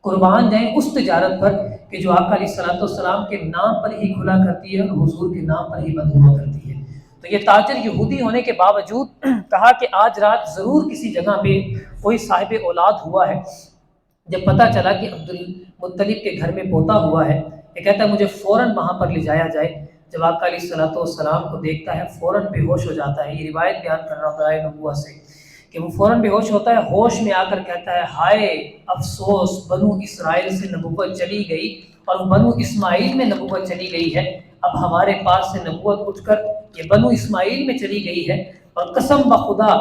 قربان جائیں اس تجارت پر کہ جو آقا علیہ الصلوۃ والسلام کے نام پر ہی کھلا کرتی ہے اور حضور کے نام پر ہی بند ہوا کرتی ہے۔ تو یہ تاجر یہودی ہونے کے باوجود کہا کہ آج رات ضرور کسی جگہ پہ کوئی صاحب اولاد ہوا ہے۔ جب پتہ چلا کہ عبد المطلب کے گھر میں پوتا ہوا ہے، یہ کہتا ہے مجھے فوراً وہاں پر لے جایا جائے۔ جب آقا علیہ الصلوۃ والسلام کو دیکھتا ہے فوراً بے ہوش ہو جاتا ہے۔ یہ روایت بیان کر رہا ہوں برائے نبوت سے کہ وہ فوراً بے ہوش ہوتا ہے، ہوش میں آ کر کہتا ہے ہائے افسوس، بنو اسرائیل سے نبوت چلی گئی اور بنو اسماعیل میں نبوت چلی گئی ہے، اب ہمارے پاس سے نبوت اٹھ کر یہ بنو اسماعیل میں چلی گئی ہے، اور قسم بخدا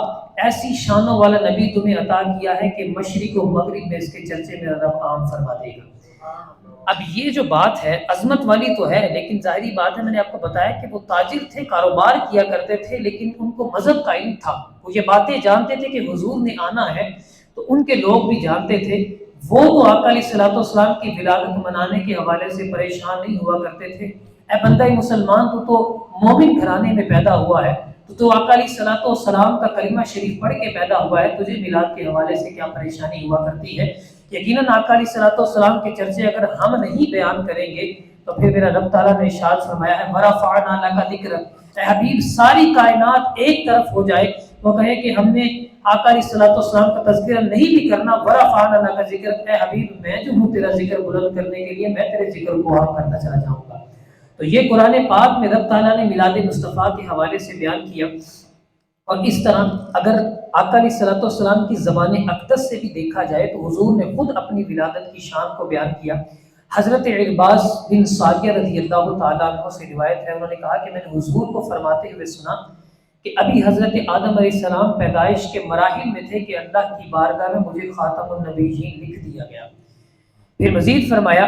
ایسی شانوں والا نبی تمہیں عطا کیا ہے کہ مشرق و مغرب میں اس کے چرچے میں رب عام فرما دے گا۔ اب یہ جو بات ہے عظمت والی تو ہے، لیکن ظاہری بات ہے، میں نے آپ کو بتایا کہ وہ تاجر تھے، کاروبار کیا کرتے تھے، لیکن ان کو مذہب کا علم تھا، وہ یہ باتیں جانتے تھے کہ حضور نے آنا ہے، تو ان کے لوگ بھی جانتے تھے۔ وہ تو آقا علیہ الصلوۃ والسلام کی ولادت منانے کے حوالے سے پریشان نہیں ہوا کرتے تھے۔ اے بندہ مسلمان، تو مومن گھرانے میں پیدا ہوا ہے، تو آقا علیہ الصلوۃ والسلام کا کلمہ شریف پڑھ کے پیدا ہوا ہے، تجھے میلاد کے حوالے سے کیا پریشانی ہوا کرتی ہے؟ یقیناً آقا علیہ الصلوۃ والسلام کے چرچے اگر ہم نہیں بیان کریں گے تو پھر میرا رب تعالیٰ نے ارشاد فرمایا ہے وَرَفَعْنَا لَكَ ذِكْرَكَ، اے حبیب ساری کائنات ایک طرف ہو جائے، وہ کہے کہ ہم نے آقا علیہ الصلوۃ والسلام کا تذکرہ نہیں بھی کرنا، وَرَفَعْنَا لَكَ ذِكْرَكَ، اے حبیب میں جو ہوں تیرا ذکر بلند کرنے کے لیے میں تیرے ذکر کو عام کرتا چلا جاؤں گا۔ تو یہ قرآن پاک میں رب تعالیٰ نے میلاد مصطفیٰ کے حوالے سے بیان کیا، اور اس طرح اگر آقا علیہ الصلوۃ والسلام کی زبان اقدس سے بھی دیکھا جائے تو حضور نے خود اپنی ولادت کی شان کو بیان کیا۔ حضرت عرباض بن ساریہ رضی اللہ تعالیٰ عنہ سے روایت ہے، انہوں نے کہا کہ میں نے حضور کو فرماتے ہوئے سنا کہ ابھی حضرت آدم علیہ السلام پیدائش کے مراحل میں تھے کہ اللہ کی بارگاہ میں مجھے خاتم النبیین لکھ دیا گیا۔ پھر مزید فرمایا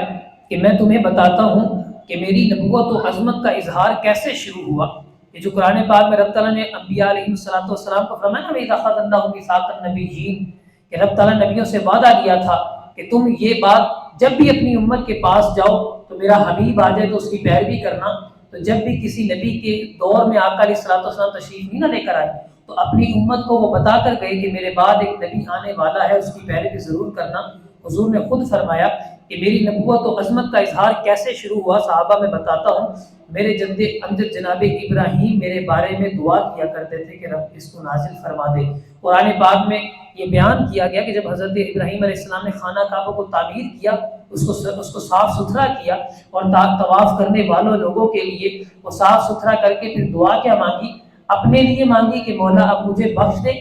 کہ میں تمہیں بتاتا ہوں کہ میری نبوت و عظمت کا اظہار کیسے شروع ہوا۔ یہ جو قرآن پاک میں رب تعالیٰ نے انبیاء علیہ الصلوۃ والسلام کو فرمایا نا وَإِذْ أَخَذَ اللَّهُ مِيثَاقَ النَّبِيِّينَ، کہ رب تعالیٰ نبیوں سے وعدہ لیا تھا کہ تم یہ بات جب بھی اپنی امت کے پاس جاؤ تو میرا حبیب آ جائے تو اس کی پیروی کرنا، تو جب بھی کسی نبی کے دور میں آقا علیہ الصلوۃ والسلام تشریف نہیں نہ لے کر آئے تو اپنی امت کو وہ بتا کر گئے کہ میرے بعد ایک نبی آنے والا ہے، اس کی پیروی ضرور کرنا۔ حضور نے خود فرمایا کہ میری نبوت و عظمت کا اظہار کیسے شروع ہوا، صحابہ میں بتاتا ہوں۔ میرے جد امجد جناب ابراہیم میرے بارے میں دعا کیا کرتے تھے کہ رب اس کو نازل فرما دے۔ قرآن پاک میں یہ بیان کیا گیا کہ جب حضرت ابراہیم علیہ السلام نے خانہ کعبہ کو تعمیر کیا، اس کو صاف ستھرا کیا، اور طواف کرنے والوں لوگوں کے لیے وہ صاف ستھرا کر کے پھر دعا کیا مانگی؟ اپنے لیے مانگی کہ مولا اب مجھے بخش دے،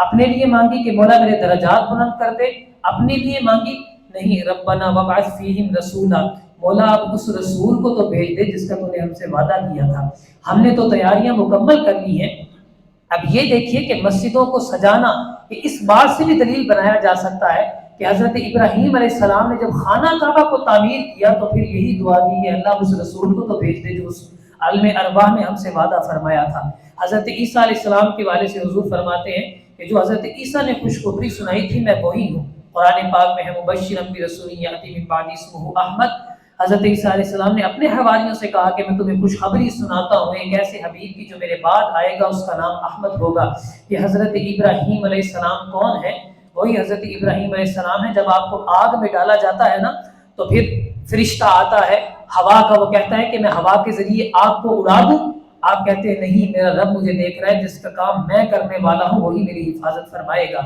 اپنے لیے مانگی کہ مولا میرے درجات بلند کر دے، اپنے لیے مانگی نہیں، ربنا وابعث فیہم رسولا، مولا اب اس رسول کو تو بھیج دے جس کا تو نے ہم سے وعدہ کیا تھا، ہم نے تو تیاریاں مکمل کر لی ہیں۔ اب یہ دیکھیے کہ مسجدوں کو سجانا کہ اس بات سے بھی دلیل بنایا جا سکتا ہے کہ حضرت ابراہیم علیہ السلام نے جب خانہ کعبہ کو تعمیر کیا تو پھر یہی دعا کی کہ اللہ اس رسول کو تو بھیج دے جو اس عالم ارواح میں ہم سے وعدہ فرمایا تھا۔ حضرت عیسیٰ علیہ السلام کے والے سے حضور فرماتے ہیں کہ جو حضرت عیسیٰ نے خوشخبری سنائی تھی میں وہی ہوں۔ قرآن پاک میں ہے مبشرا برسول یأتی من بعد اسمہ احمد۔ حضرت عیسیٰ علیہ السلام نے اپنے حواریوں سے کہا کہ میں تمہیں خوشخبری سناتا ہوں ایک ایسے حبیب کی جو میرے بعد آئے گا، اس کا نام احمد ہوگا۔ یہ حضرت ابراہیم علیہ السلام کون ہے؟ وہی حضرت ابراہیم علیہ السلام ہے۔ جب آپ کو آگ میں ڈالا جاتا ہے نا تو پھر فرشتہ آتا ہے ہوا کا، وہ کہتا ہے کہ میں ہوا کے ذریعے آگ کو اڑا دوں، آپ کہتے ہیں نہیں، میرا رب مجھے دیکھ رہا ہے، جس کا کام میں کرنے والا ہوں وہی میری حفاظت فرمائے گا۔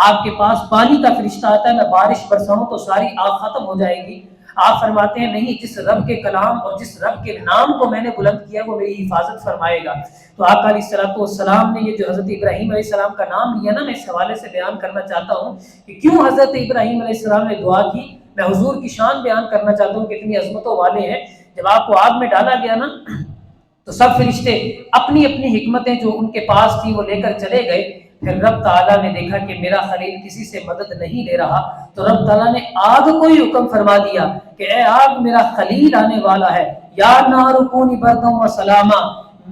آپ کے پاس پانی کا فرشتہ آتا ہے، میں بارش برساؤں تو ساری آگ ختم ہو جائے گی، آپ فرماتے ہیں نہیں، جس رب کے کلام اور جس رب کے نام کو میں نے بلند کیا وہ میری حفاظت فرمائے گا۔ تو آقا علیہ الصلوۃ والسلام نے یہ جو حضرت ابراہیم علیہ السلام کا نام لیا نا، میں اس حوالے سے بیان کرنا چاہتا ہوں کہ کیوں حضرت ابراہیم علیہ السلام نے دعا کی۔ میں حضور کی شان بیان کرنا چاہتا ہوں کہ اتنی عظمتوں والے ہیں۔ جب آپ کو آگ میں ڈالا گیا نا تو سب فرشتے اپنی اپنی حکمتیں جو ان کے پاس تھی وہ لے کر چلے گئے۔ پھر رب تعالیٰ نے دیکھا کہ میرا خلیل کسی سے مدد نہیں لے رہا، تو رب تعالیٰ نے آگ کو ہی حکم فرما دیا کہ اے آگ میرا خلیل آنے والا ہے، یا نار کونی بردا و سلاما،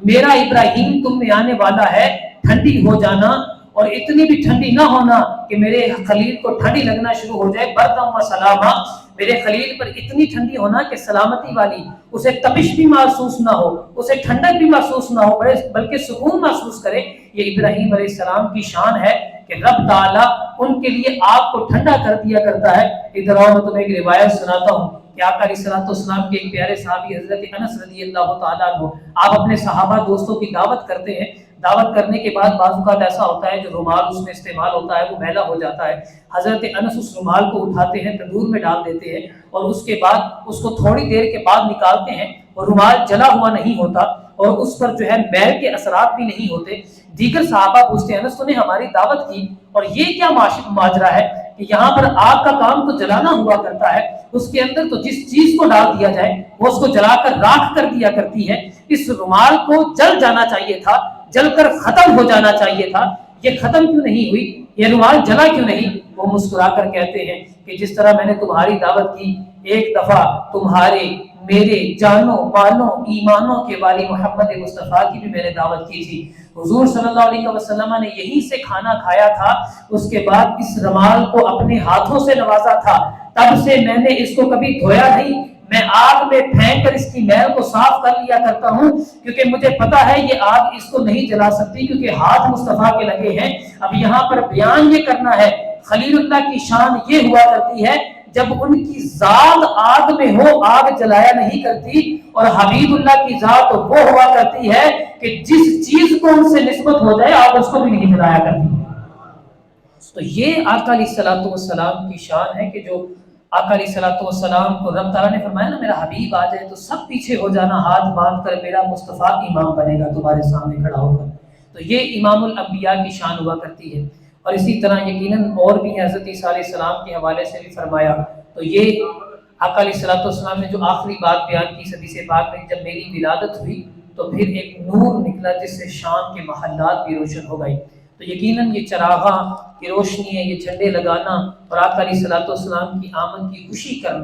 میرا ابراہیم تم میں آنے والا ہے، ٹھنڈی ہو جانا، اور اتنی بھی ٹھنڈی نہ ہونا کہ میرے خلیل کو ٹھنڈی لگنا شروع ہو جائے، بردا و سلاما، میرے خلیل پر اتنی ٹھنڈی ہونا کہ سلامتی والی، اسے تپش بھی محسوس نہ ہو، اسے ٹھنڈک بھی محسوس نہ ہو، بلکہ سکون محسوس کرے۔ یہ ابراہیم علیہ السلام کی شان ہے کہ رب تعالیٰ ان کے لیے آگ کو ٹھنڈا کر دیا کرتا ہے۔ ادھر آؤ میں تمہیں ایک روایت سناتا ہوں کہ آقا علیہ الصلوۃ والسلام کے ایک پیارے صحابی حضرت انس رضی اللہ تعالیٰ عنہ، آپ اپنے صحابہ دوستوں کی دعوت کرتے ہیں، دعوت کرنے کے بعد بعض اوقات ایسا ہوتا ہے جو رومال اس میں استعمال ہوتا ہے وہ میلا ہو جاتا ہے، حضرت انس اس رومال کو اٹھاتے ہیں، تندور میں ڈال دیتے ہیں اور اس کے بعد اس کو تھوڑی دیر کے بعد نکالتے ہیں، اور رومال جلا ہوا نہیں ہوتا اور اس پر جو ہے میل کے اثرات بھی نہیں ہوتے۔ دیگر صحابہ پوچھتے ہیں انس تو نے ہماری دعوت کی اور یہ کیا ماجرا ہے کہ یہاں پر آگ کا کام تو جلانا ہوا کرتا ہے، اس کے اندر تو جس چیز کو ڈال دیا جائے وہ اس کو جلا کر راکھ کر دیا کرتی ہے، اس رومال کو جل جانا چاہیے تھا، جل کر ختم ہو جانا چاہیے تھا، یہ ختم کیوں نہیں ہوئی، یہ رومال جلا کیوں نہیں؟ وہ مسکرا کر کہتے ہیں کہ جس طرح میں نے تمہاری دعوت کی، ایک دفعہ تمہارے میرے جانوں مالوں ایمانوں کے والی محمد مصطفیٰ کی بھی میں نے دعوت کی تھی، حضور صلی اللہ علیہ وسلم نے یہیں سے کھانا کھایا تھا، اس کے بعد اس رومال کو اپنے ہاتھوں سے نوازا تھا، تب سے میں نے اس کو کبھی دھویا نہیں، میں آگ میں پھینک کر اس کی میل کو صاف کر لیا کرتا ہوں، کیونکہ مجھے پتا ہے یہ آگ اس کو نہیں جلا سکتی کیونکہ ہاتھ مصطفیٰ کے لگے ہیں۔ اب یہاں پر بیان یہ کرنا ہے خلیل اللہ کی شان یہ ہوا کرتی ہے جب ان کی ذات آگ میں ہو، آگ جلایا نہیں کرتی، اور حبیب اللہ کی ذات وہ ہوا کرتی ہے کہ جس چیز کو ان سے نسبت ہو جائے آگ اس کو بھی نہیں جلایا کرتی۔ تو یہ آقا علیہ الصلوۃ والسلام کی شان ہے کہ جو آقا علیہ الصلوۃ والسلام کو رب تعالیٰ نے فرمایا نا میرا حبیب آ جائے تو سب پیچھے ہو جانا، ہاتھ باندھ کر میرا مصطفیٰ امام بنے گا تمہارے سامنے کھڑا ہو کر۔ تو یہ امام الانبیاء کی شان ہوا کرتی ہے۔ اور اسی طرح یقیناً اور بھی حضرت عیسیٰ علیہ السلام کے حوالے سے بھی فرمایا، تو یہ آقا علیہ الصلوۃ والسلام نے جو آخری بات بیان کی حدیث پاک میں، جب میری ولادت ہوئی تو پھر ایک نور نکلا جس سے شام کے محلات بھی روشن ہو گئی۔ تو یقیناً یہ چراغاں کی روشنی ہے، یہ جھنڈے لگانا اور آقا علیہ الصلوۃ والسلام کی آمد کی خوشی کرنا